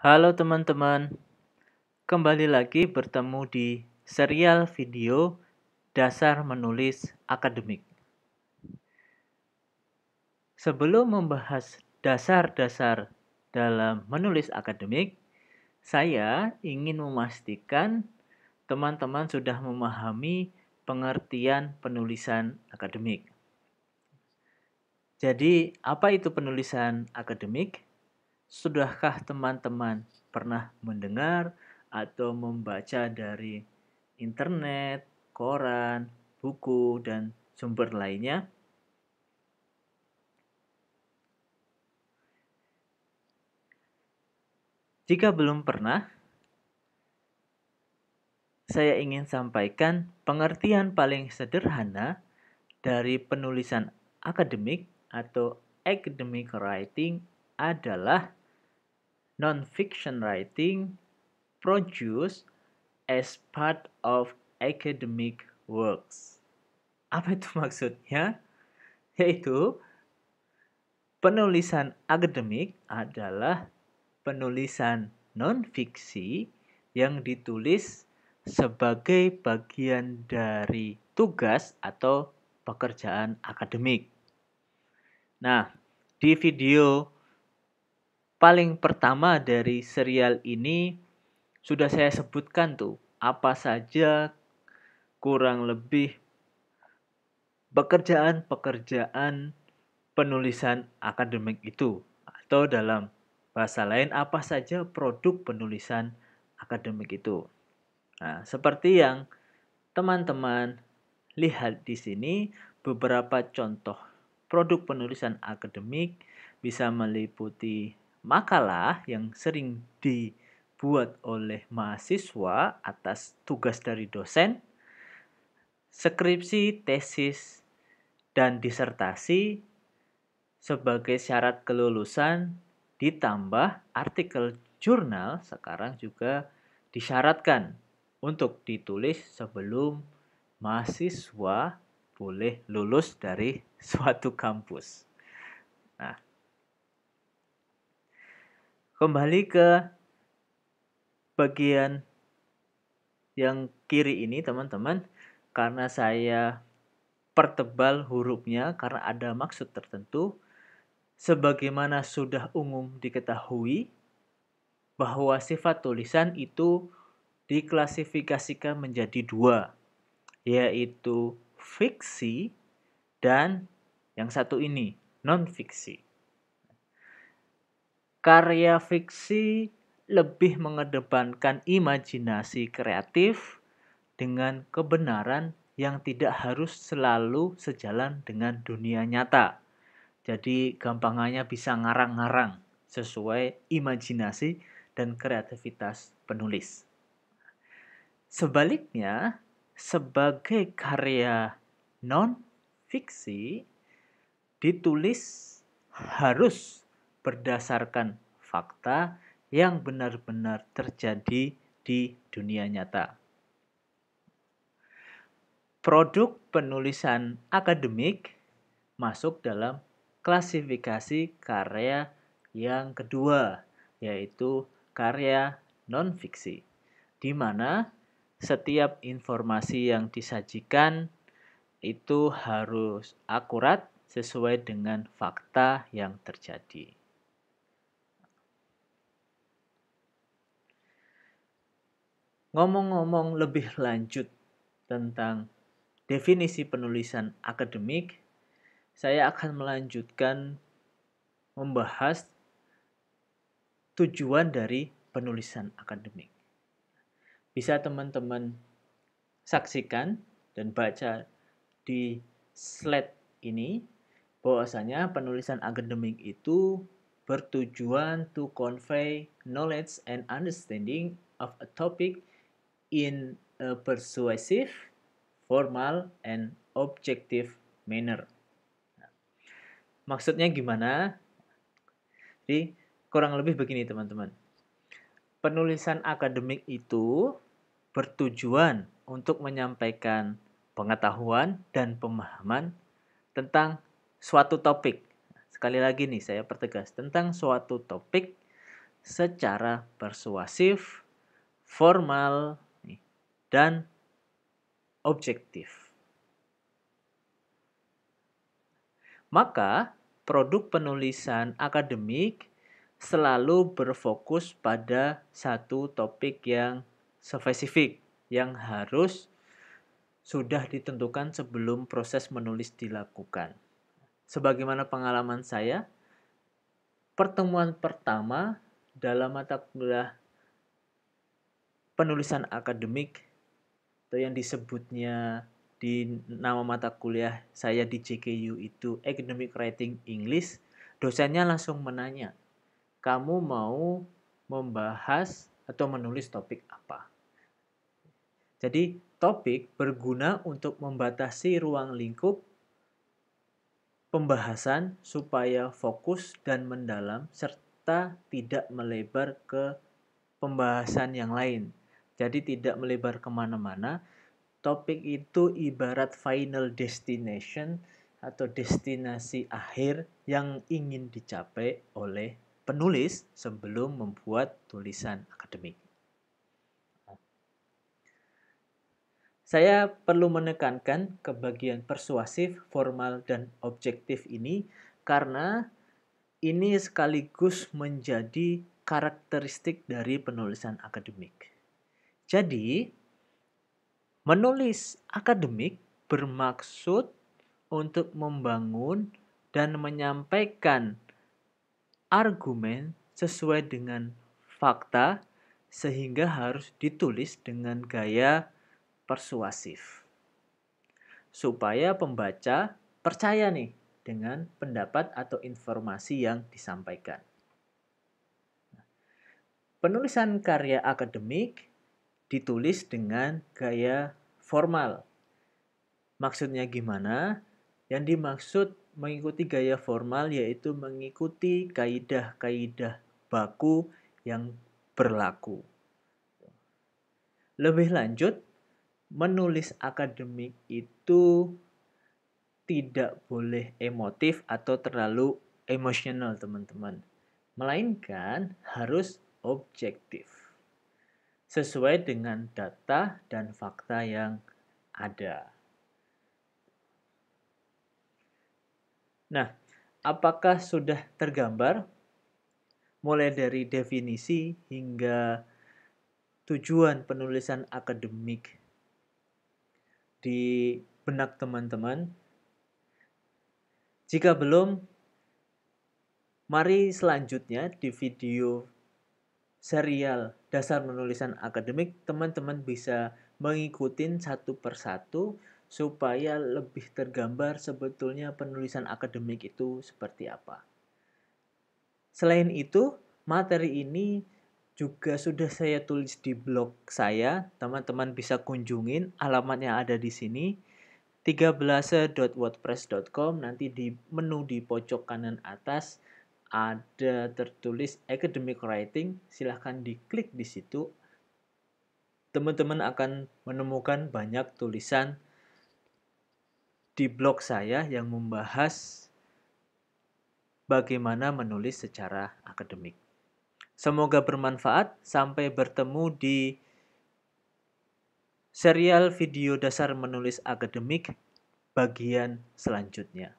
Halo teman-teman, kembali lagi bertemu di serial video Dasar Menulis Akademik. Sebelum membahas dasar-dasar dalam menulis akademik, saya ingin memastikan teman-teman sudah memahami pengertian penulisan akademik. Jadi, apa itu penulisan akademik? Sudahkah teman-teman pernah mendengar atau membaca dari internet, koran, buku, dan sumber lainnya? Jika belum pernah, saya ingin sampaikan pengertian paling sederhana dari penulisan akademik atau academic writing adalah non-fiction writing produced as part of academic works. Apa itu maksudnya? Yaitu penulisan akademik adalah penulisan non-fiksi yang ditulis sebagai bagian dari tugas atau pekerjaan akademik. Nah, di video paling pertama dari serial ini sudah saya sebutkan tuh apa saja kurang lebih pekerjaan-pekerjaan penulisan akademik itu, atau dalam bahasa lain apa saja produk penulisan akademik itu. Nah, seperti yang teman-teman lihat di sini, beberapa contoh produk penulisan akademik bisa meliputi makalah yang sering dibuat oleh mahasiswa atas tugas dari dosen, skripsi, tesis, dan disertasi sebagai syarat kelulusan, ditambah artikel jurnal sekarang juga disyaratkan untuk ditulis sebelum mahasiswa boleh lulus dari suatu kampus. Nah, kembali ke bagian yang kiri ini teman-teman, karena saya pertebal hurufnya karena ada maksud tertentu. Sebagaimana sudah umum diketahui bahwa sifat tulisan itu diklasifikasikan menjadi dua, yaitu fiksi dan yang satu ini, non-fiksi. Karya fiksi lebih mengedepankan imajinasi kreatif dengan kebenaran yang tidak harus selalu sejalan dengan dunia nyata. Jadi gampangannya bisa ngarang-ngarang sesuai imajinasi dan kreativitas penulis. Sebaliknya, sebagai karya non-fiksi ditulis harus berdasarkan fakta yang benar-benar terjadi di dunia nyata. Produk penulisan akademik masuk dalam klasifikasi karya yang kedua, yaitu karya non-fiksi, di mana setiap informasi yang disajikan itu harus akurat sesuai dengan fakta yang terjadi. Ngomong-ngomong lebih lanjut tentang definisi penulisan akademik, saya akan melanjutkan membahas tujuan dari penulisan akademik. Bisa teman-teman saksikan dan baca di slide ini bahwasanya penulisan akademik itu bertujuan to convey knowledge and understanding of a topic in a persuasive, formal, and objective manner. Maksudnya gimana? Jadi kurang lebih begini teman-teman. Penulisan akademik itu bertujuan untuk menyampaikan pengetahuan dan pemahaman tentang suatu topik. Sekali lagi nih saya pertegas, tentang suatu topik secara persuasif, formal, dan objektif. Maka, produk penulisan akademik selalu berfokus pada satu topik yang spesifik, yang harus sudah ditentukan sebelum proses menulis dilakukan. Sebagaimana pengalaman saya, pertemuan pertama dalam mata kuliah penulisan akademik atau yang disebutnya di nama mata kuliah saya di JKU itu Academic Writing English, dosennya langsung menanya, kamu mau membahas atau menulis topik apa? Jadi topik berguna untuk membatasi ruang lingkup pembahasan supaya fokus dan mendalam serta tidak melebar ke pembahasan yang lain. Jadi tidak melebar kemana-mana. Topik itu ibarat final destination atau destinasi akhir yang ingin dicapai oleh penulis sebelum membuat tulisan akademik. Saya perlu menekankan ke bagian persuasif, formal, dan objektif ini karena ini sekaligus menjadi karakteristik dari penulisan akademik. Jadi, menulis akademik bermaksud untuk membangun dan menyampaikan argumen sesuai dengan fakta sehingga harus ditulis dengan gaya persuasif. Supaya pembaca percaya nih dengan pendapat atau informasi yang disampaikan. Penulisan karya akademik ditulis dengan gaya formal. Maksudnya gimana? Yang dimaksud mengikuti gaya formal yaitu mengikuti kaidah-kaidah baku yang berlaku. Lebih lanjut, menulis akademik itu tidak boleh emotif atau terlalu emosional, teman-teman. Melainkan harus objektif. Sesuai dengan data dan fakta yang ada. Nah, apakah sudah tergambar mulai dari definisi hingga tujuan penulisan akademik di benak teman-teman? Jika belum, mari selanjutnya di video serial dasar penulisan akademik, teman-teman bisa mengikuti satu persatu supaya lebih tergambar sebetulnya penulisan akademik itu seperti apa. Selain itu, materi ini juga sudah saya tulis di blog saya. Teman-teman bisa kunjungin, alamatnya ada di sini. 13.wordpress.com. Nanti di menu di pojok kanan atas ada tertulis academic writing, silahkan diklik di situ. Teman-teman akan menemukan banyak tulisan di blog saya yang membahas bagaimana menulis secara akademik. Semoga bermanfaat. Sampai bertemu di serial video dasar menulis akademik bagian selanjutnya.